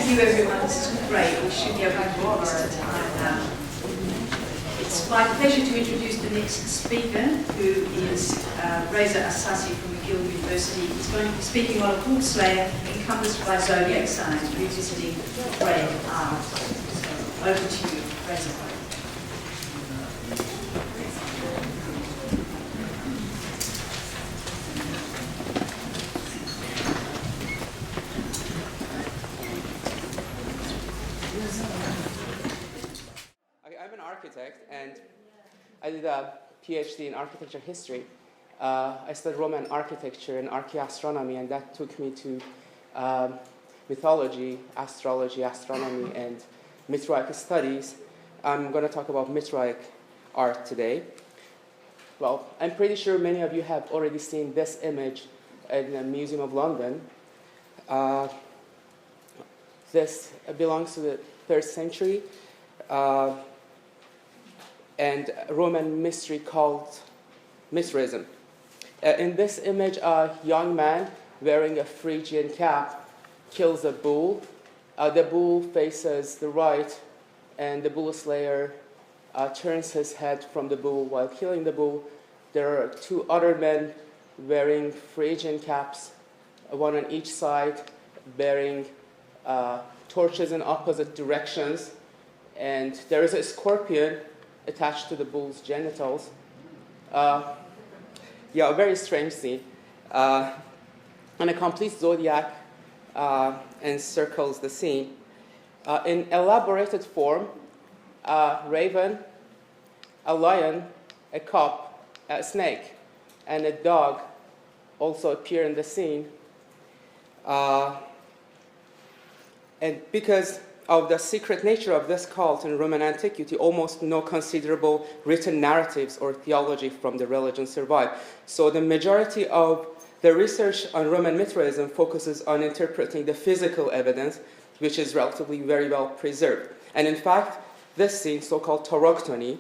Thank you everyone, this is great. We should be able to draw this to time now. It's my pleasure to introduce the next speaker, who is Reza Assasi from McGill University. He's going to be speaking on a bull slayer encompassed by zodiac signs, revisiting Mithraic art. So over to you, Reza. I'm an architect, and I did a PhD in architecture history. I studied Roman architecture and Archaeoastronomy, and that took me to mythology, astrology, astronomy, and Mithraic studies. I'm going to talk about Mithraic art today. Well, I'm pretty sure many of you have already seen this image in the Museum of London. This belongs to the 3rd century. And Roman mystery called Mithraism. In this image, a young man wearing a Phrygian cap kills a bull. The bull faces the right, and the bull slayer turns his head from the bull while killing the bull. There are 2 other men wearing Phrygian caps, one on each side, bearing torches in opposite directions. And there is a scorpion attached to the bull's genitals. Yeah, a very strange scene. And a complete zodiac encircles the scene. In elaborated form, a raven, a lion, a cock, a snake, and a dog also appear in the scene. And because of the secret nature of this cult in Roman antiquity, almost no considerable written narratives or theology from the religion survive. So the majority of the research on Roman Mithraism focuses on interpreting the physical evidence, which is relatively very well preserved. And in fact, this scene, so-called tauroctony,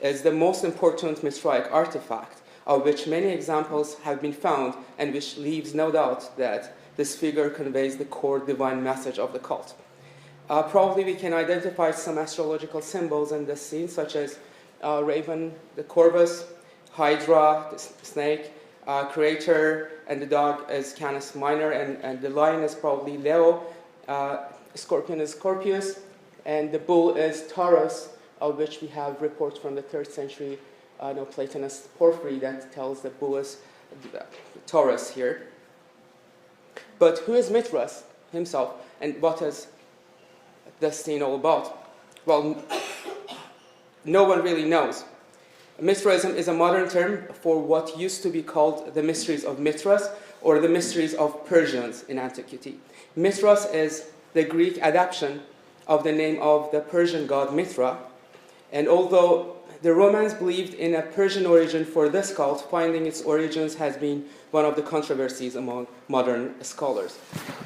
is the most important Mithraic artifact, of which many examples have been found, and which leaves no doubt that this figure conveys the core divine message of the cult. Probably we can identify some astrological symbols in this scene, such as raven, the corvus, hydra, the snake, creator, and the dog is Canis Minor, and the lion is probably Leo, scorpion is Scorpius, and the bull is Taurus, of which we have reports from the 3rd century Platonist Porphyry that tells the bull is Taurus here. But who is Mithras himself, and what is this scene all about? Well, no one really knows. Mithraism is a modern term for what used to be called the mysteries of Mithras, or the mysteries of Persians in antiquity. Mithras is the Greek adaptation of the name of the Persian god Mithra, and although the Romans believed in a Persian origin for this cult, finding its origins has been one of the controversies among modern scholars.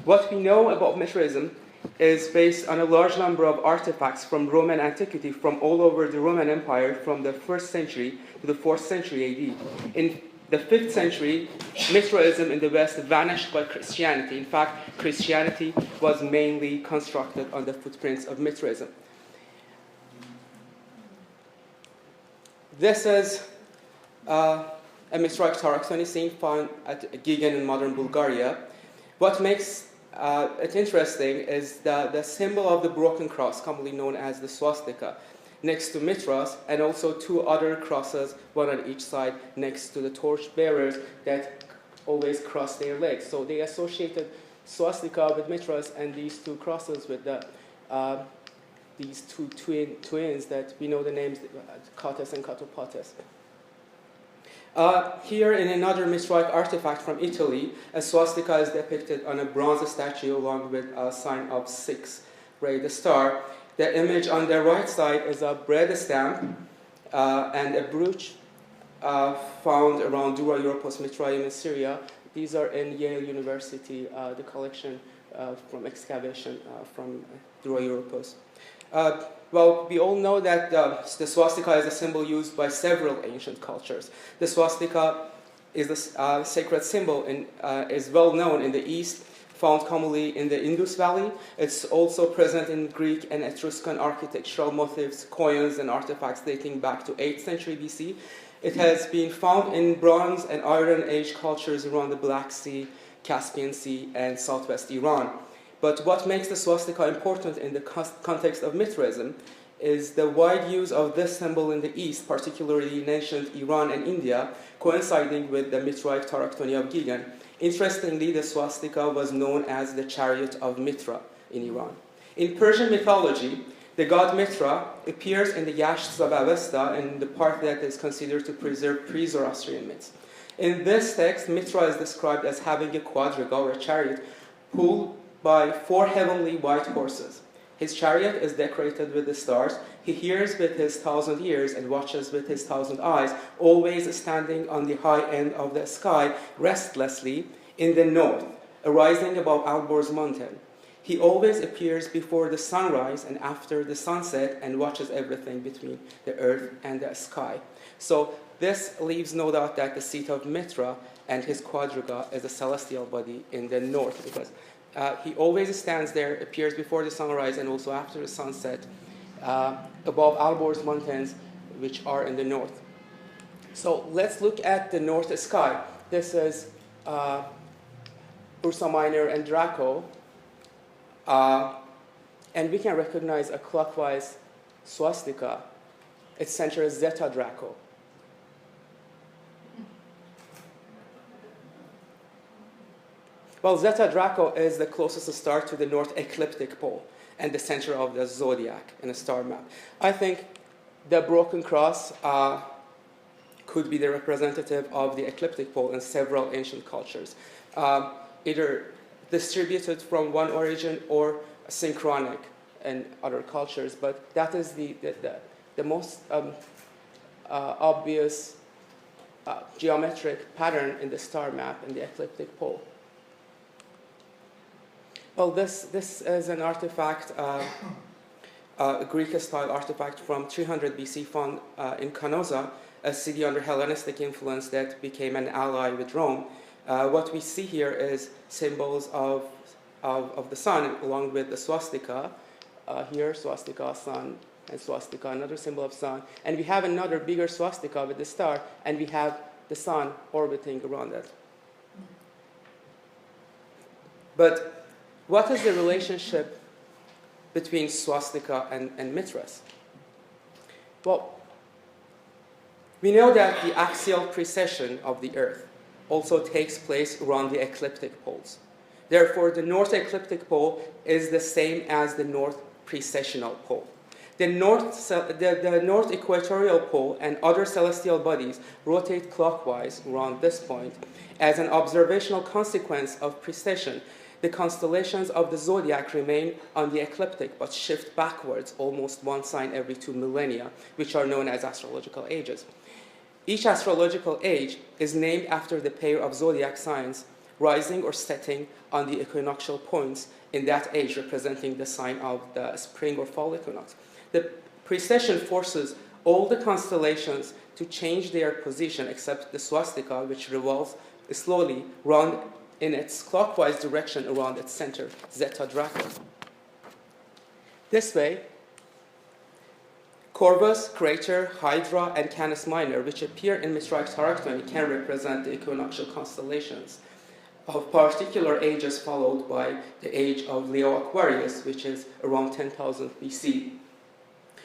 What we know about Mithraism is based on a large number of artifacts from Roman antiquity from all over the Roman Empire from the 1st century to the 4th century AD. In the 5th century, Mithraism in the West vanished by Christianity. In fact, Christianity was mainly constructed on the footprints of Mithraism. This is a Mithraic tauroctony scene found at Gigan in modern Bulgaria. What makes it's interesting is the symbol of the broken cross, commonly known as the swastika, next to Mithras, and also 2 other crosses, one on each side, next to the torch bearers that always cross their legs. So they associated swastika with Mithras, and these 2 crosses with these 2 twins that we know the names, Catus and Catopatus. Here in another Mithraic artifact from Italy, a swastika is depicted on a bronze statue along with a sign of 6, the star. The image on the right side is a bread stamp and a brooch found around Dura Europos Mitraeum in Syria. These are in Yale University, the collection from excavation from Dura Europos. Well, we all know that the swastika is a symbol used by several ancient cultures. The swastika is a sacred symbol and is well known in the East found commonly in the Indus Valley. It's also present in Greek and Etruscan architectural motifs, coins, and artifacts dating back to 8th century BC. It has been found in Bronze and Iron Age cultures around the Black Sea, Caspian Sea, and southwest Iran. But what makes the swastika important in the context of Mithraism is the wide use of this symbol in the East, particularly in ancient Iran and India, coinciding with the Mithraic Tarakhtoni of Gilgan. Interestingly, the swastika was known as the chariot of Mithra in Iran. In Persian mythology, the god Mithra appears in the Yashts of Avesta, and the part that is considered to preserve pre-Zoroastrian myths. In this text, Mithra is described as having a quadriga, or a chariot, pulled by 4 heavenly white horses. His chariot is decorated with the stars. He hears with his 1,000 ears and watches with his 1,000 eyes, always standing on the high end of the sky, restlessly in the north, arising above Alborz mountain. He always appears before the sunrise and after the sunset and watches everything between the earth and the sky. So this leaves no doubt that the seat of Mithra and his quadriga is a celestial body in the north, because he always stands there, appears before the sunrise and also after the sunset, above Alborz mountains, which are in the north. So let's look at the north sky. This is Ursa Minor and Draco. And we can recognize a clockwise swastika. Its center is Zeta Draco. Well, Zeta Draco is the closest star to the north ecliptic pole and the center of the zodiac in a star map. I think the broken cross could be the representative of the ecliptic pole in several ancient cultures, either distributed from one origin or synchronic in other cultures. But that is the most obvious geometric pattern in the star map in the ecliptic pole. Well, this is an artifact, a Greek-style artifact from 300 BC found in Canossa, a city under Hellenistic influence that became an ally with Rome. What we see here is symbols of the sun, along with the swastika. Here, swastika, sun, and swastika, another symbol of sun. And we have another bigger swastika with the star, and we have the sun orbiting around it. But what is the relationship between swastika and Mithras? Well, we know that the axial precession of the Earth also takes place around the ecliptic poles. Therefore, the north ecliptic pole is the same as the north precessional pole. The north equatorial pole and other celestial bodies rotate clockwise around this point. As an observational consequence of precession, the constellations of the zodiac remain on the ecliptic but shift backwards almost one sign every 2 millennia, which are known as astrological ages. Each astrological age is named after the pair of zodiac signs rising or setting on the equinoctial points in that age, representing the sign of the spring or fall equinox. The precession forces all the constellations to change their position except the swastika, which revolves slowly round in its clockwise direction around its center, Zeta Draco. This way, Corvus, Crater, Hydra, and Canis Minor, which appear in Mithraic Tarakhtoni, can represent the equinoctial constellations of particular ages, followed by the age of Leo Aquarius, which is around 10,000 BC.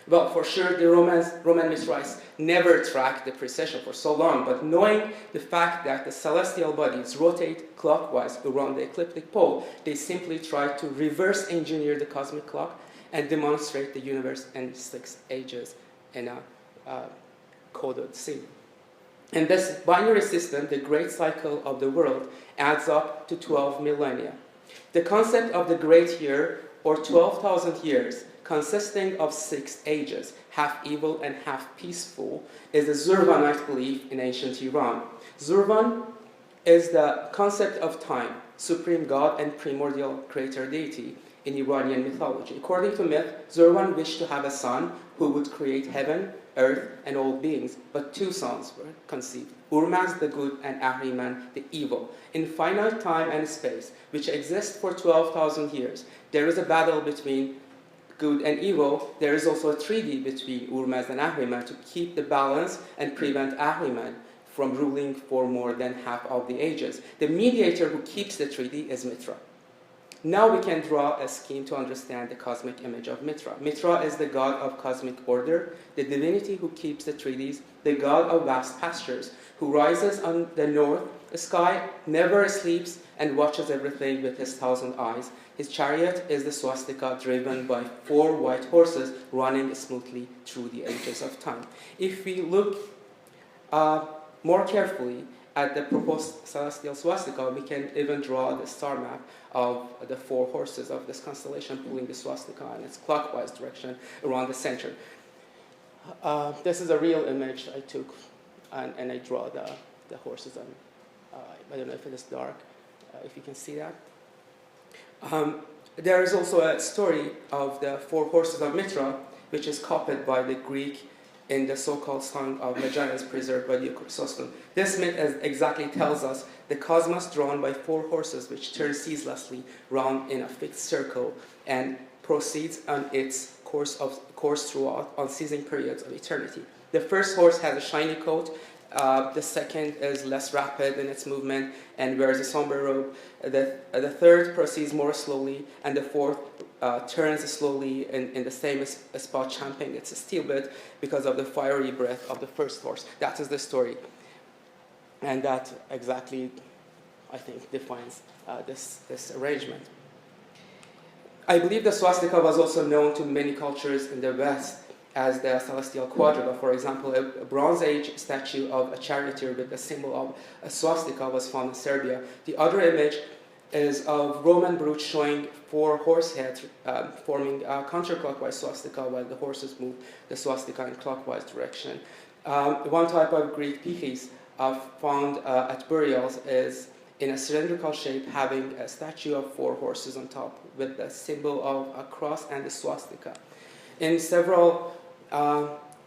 Well, for sure, the Roman Mithraism never tracked the precession for so long, but knowing the fact that the celestial bodies rotate clockwise around the ecliptic pole, they simply tried to reverse engineer the cosmic clock and demonstrate the universe in 6 ages in a coded scene. In this binary system, the great cycle of the world adds up to 12 millennia. The concept of the great year, or 12,000 years, consisting of 6 ages, half evil and half peaceful, is the Zurvanite belief in ancient Iran. Zurvan is the concept of time, supreme god and primordial creator deity in Iranian mythology. According to myth, Zurvan wished to have a son who would create heaven, earth, and all beings, but two sons were conceived, Urmaz the good and Ahriman the evil. In finite time and space, which exists for 12,000 years, there is a battle between good and evil. There is also a treaty between Urmaz and Ahriman to keep the balance and prevent Ahriman from ruling for more than half of the ages. The mediator who keeps the treaty is Mithra. Now we can draw a scheme to understand the cosmic image of Mithra. Mithra is the god of cosmic order, the divinity who keeps the treaties, the god of vast pastures, who rises on the north sky, never sleeps, and watches everything with his 1,000 eyes. His chariot is the swastika driven by 4 white horses running smoothly through the ages of time. If we look more carefully at the proposed celestial swastika, we can even draw the star map of the 4 horses of this constellation pulling the swastika in its clockwise direction around the center. This is a real image I took, and I draw the horses. I don't know if it is dark, if you can see that. There is also a story of the 4 horses of Mithra, which is copied by the Greek in the so-called Song of Megillah preserved by the Chrysostom. This myth exactly tells us the cosmos drawn by 4 horses which turn ceaselessly round in a fixed circle and proceeds on its course throughout unceasing periods of eternity. The first horse has a shiny coat, the second is less rapid in its movement and wears a somber robe. The third proceeds more slowly, and the fourth turns slowly in the same spot, champing its steel bit because of the fiery breath of the first horse. That is the story. And that exactly, I think, defines this arrangement. I believe the swastika was also known to many cultures in the West as the celestial quadriga. For example, a Bronze Age statue of a charioteer with the symbol of a swastika was found in Serbia. The other image is of Roman brooch showing 4 horse heads forming a counterclockwise swastika while the horses move the swastika in clockwise direction. One type of Greek pithis found at burials is in a cylindrical shape having a statue of 4 horses on top with the symbol of a cross and the swastika. In several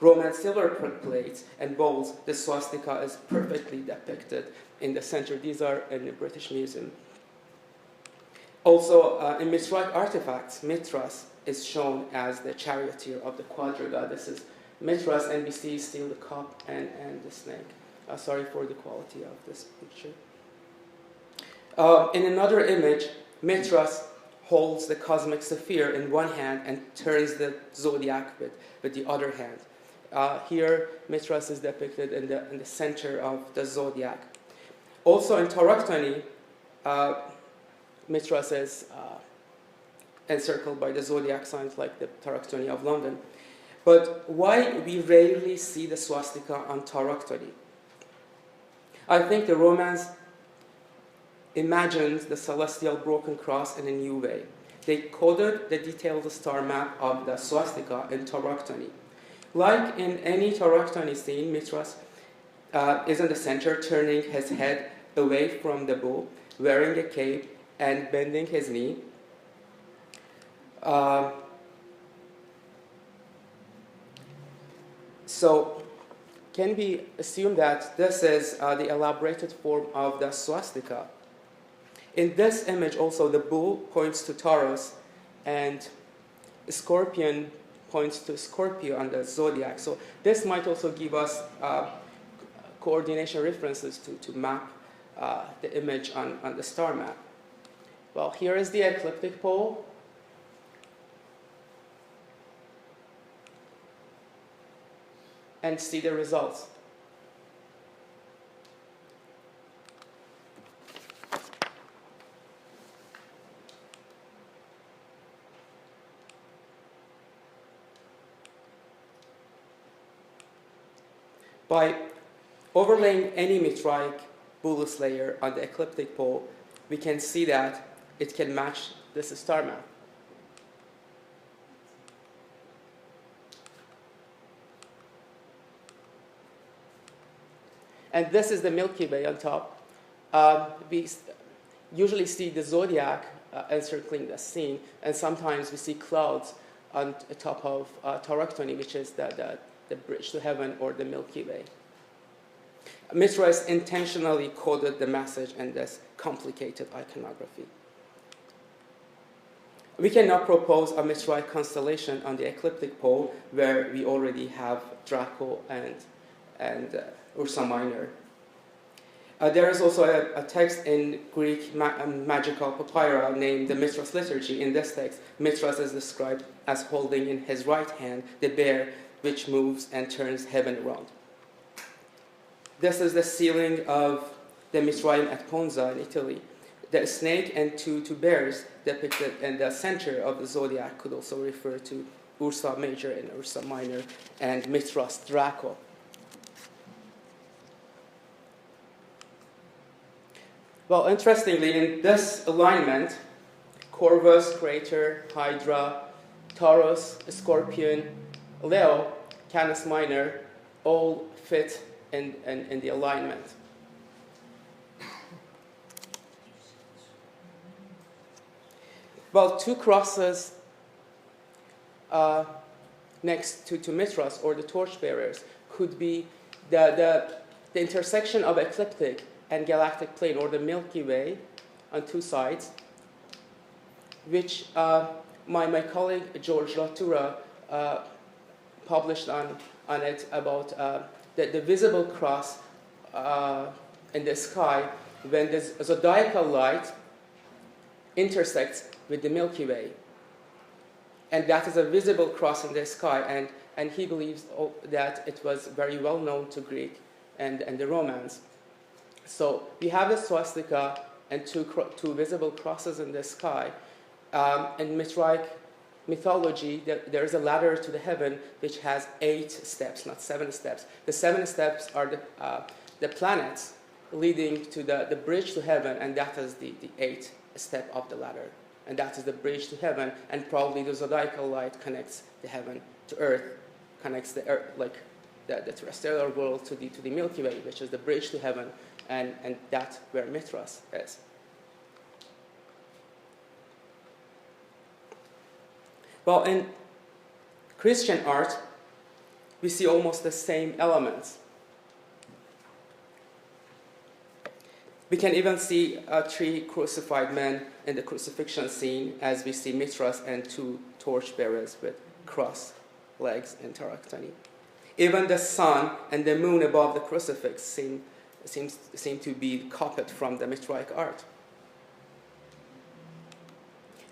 Roman silver plates and bowls, the swastika is perfectly depicted in the center. These are in the British Museum. Also, in Mithraic artifacts, Mithras is shown as the charioteer of the quadriga. This is Mithras, and we see still the cup and the snake. Sorry for the quality of this picture. In another image, Mithras holds the cosmic sphere in one hand and turns the zodiac with the other hand. Here, Mithras is depicted in the center of the zodiac. Also in Tauroctony, Mithras is encircled by the zodiac signs like the Tauroctony of London. But why we rarely see the swastika on Tauroctony? I think the Romans imagined the celestial broken cross in a new way. They coded the detailed star map of the swastika in Tauroctony. Like in any Tauroctony scene, Mithras is in the center, turning his head away from the bull, wearing a cape and bending his knee. So, can we assume that this is the elaborated form of the swastika? In this image also, the bull points to Taurus and scorpion points to Scorpio on the zodiac. So this might also give us coordination references to map the image on the star map. Well, here is the ecliptic pole. And see the results. By overlaying any Mithraic bulbous layer on the ecliptic pole, we can see that it can match this star map. And this is the Milky Way on top. We usually see the zodiac encircling the scene, and sometimes we see clouds on the top of Tauroctony, which is the bridge to heaven or the Milky Way. Mithras intentionally coded the message in this complicated iconography. We can now propose a Mithraic constellation on the ecliptic pole, where we already have Draco and Ursa Minor. There is also a text in Greek magical papyri named the Mithras liturgy. In this text, Mithras is described as holding in his right hand the bear which moves and turns heaven around. This is the ceiling of the Mithraeum at Ponza in Italy. The snake and two bears depicted in the center of the zodiac could also refer to Ursa Major and Ursa Minor and Mithras Draco. Well, interestingly, in this alignment, Corvus, Crater, Hydra, Taurus, Scorpion, Leo, Canis Minor all fit in the alignment. Well, two crosses next to Mithras, or the torchbearers, could be the intersection of ecliptic and galactic plane, or the Milky Way, on two sides, which my colleague George Latura published on it about the visible cross in the sky when the zodiacal light intersects with the Milky Way. And that is a visible cross in the sky, and he believes that it was very well known to Greek and the Romans. So we have the swastika and two visible crosses in the sky. In Mithraic mythology, there is a ladder to the heaven which has 8 steps, not 7 steps. The 7 steps are the planets leading to the bridge to heaven, and that is the 8th step of the ladder. And that is the bridge to heaven, and probably the zodiacal light connects the heaven to earth, connects the earth, like the terrestrial world to the Milky Way, which is the bridge to heaven, and that's where Mithras is. Well, in Christian art, we see almost the same elements. We can even see 3 crucified men in the crucifixion scene, as we see Mithras and 2 torchbearers with crossed legs in Tauroctony. Even the sun and the moon above the crucifix seem to be copied from the Mithraic art.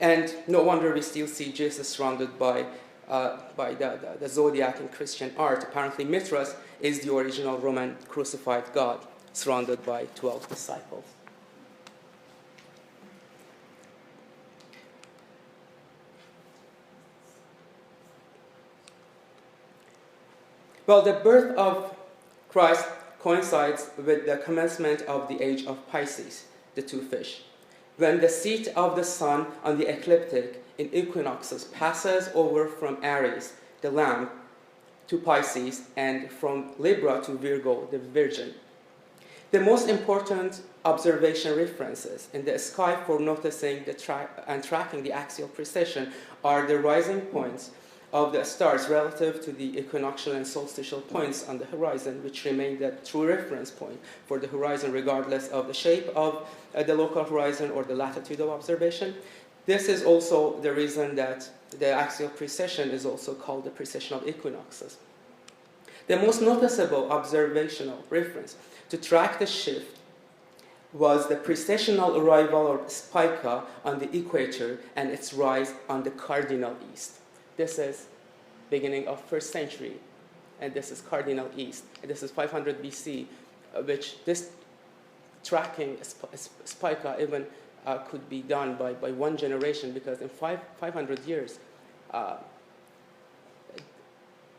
And no wonder we still see Jesus surrounded by the zodiac in Christian art. Apparently Mithras is the original Roman crucified god, surrounded by 12 disciples. Well, the birth of Christ coincides with the commencement of the age of Pisces, the 2 fish, when the seat of the sun on the ecliptic in equinoxes passes over from Aries, the lamb, to Pisces, and from Libra to Virgo, the virgin. The most important observation references in the sky for noticing and tracking the axial precession are the rising points of the stars relative to the equinoctial and solstitial points on the horizon, which remain the true reference point for the horizon regardless of the shape of the local horizon or the latitude of observation. This is also the reason that the axial precession is also called the precession of equinoxes. The most noticeable observational reference to track the shift was the precessional arrival of Spica on the equator and its rise on the cardinal east. This is beginning of 1st century, and this is cardinal east. And this is 500 BC, which this tracking Spica even could be done by one generation, because in 500 years,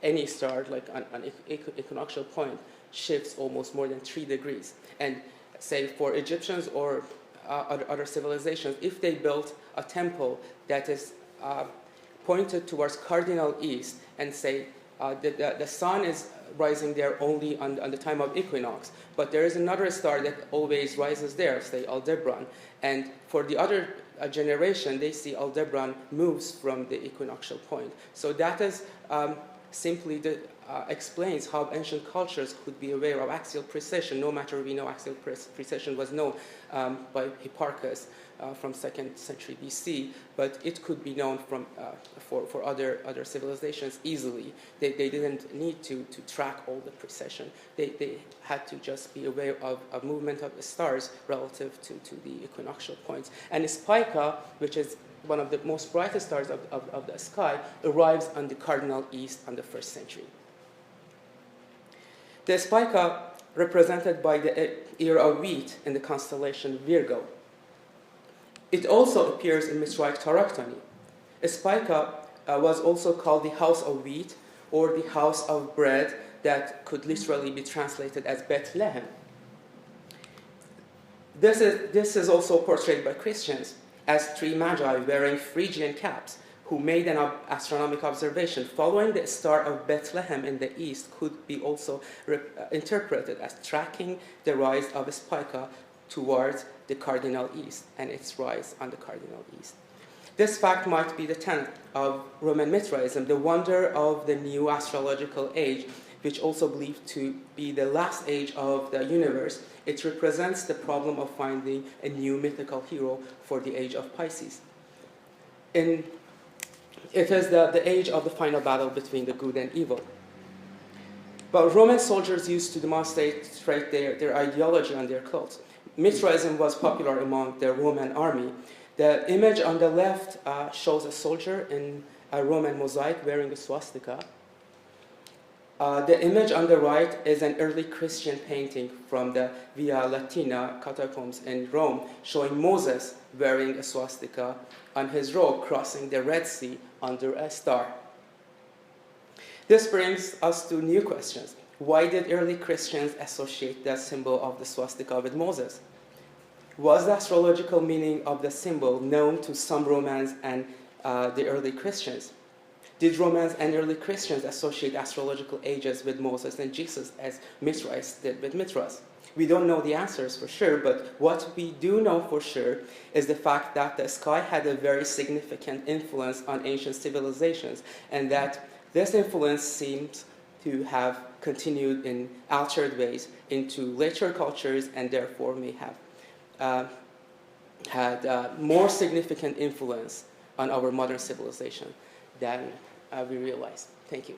any star, like an equinoctial point, shifts almost more than 3 degrees. And say for Egyptians or other civilizations, if they built a temple that is pointed towards cardinal east, and say the sun is rising there only on the time of equinox, but there is another star that always rises there, say Aldebaran, and for the other generation, they see Aldebaran moves from the equinoctial point. So that is simply explains how ancient cultures could be aware of axial precession, no matter we know axial precession was known by Hipparchus from 2nd century BC, but it could be known from, for other civilizations easily. They didn't need to track all the precession. They had to just be aware of movement of the stars relative to the equinoctial points. And Spica, which is one of the most brightest stars of the sky, arrives on the cardinal east on the 1st century. The Spica, represented by the ear of wheat in the constellation Virgo. It also appears in Mithraic tauroctony. Spica was also called the house of wheat or the house of bread, that could literally be translated as Bethlehem. This is also portrayed by Christians as three magi wearing Phrygian caps, who made an astronomical observation following the star of Bethlehem in the east, could be also interpreted as tracking the rise of Spica towards the cardinal east and its rise on the cardinal east. This fact might be the tenet of Roman Mithraism, the wonder of the new astrological age, which also believed to be the last age of the universe. It represents the problem of finding a new mythical hero for the age of Pisces. It is the age of the final battle between the good and evil. But Roman soldiers used to demonstrate their ideology and their cults. Mithraism was popular among the Roman army. The image on the left shows a soldier in a Roman mosaic wearing a swastika. The image on the right is an early Christian painting from the Via Latina catacombs in Rome, showing Moses wearing a swastika on his robe, crossing the Red Sea under a star. This brings us to new questions. Why did early Christians associate the symbol of the swastika with Moses? Was the astrological meaning of the symbol known to some Romans and the early Christians? Did Romans and early Christians associate astrological ages with Moses and Jesus as Mithras did with Mithras? We don't know the answers for sure, but what we do know for sure is the fact that the sky had a very significant influence on ancient civilizations, and that this influence seems to have continued in altered ways into later cultures, and therefore may have had more significant influence on our modern civilization than we realize. Thank you.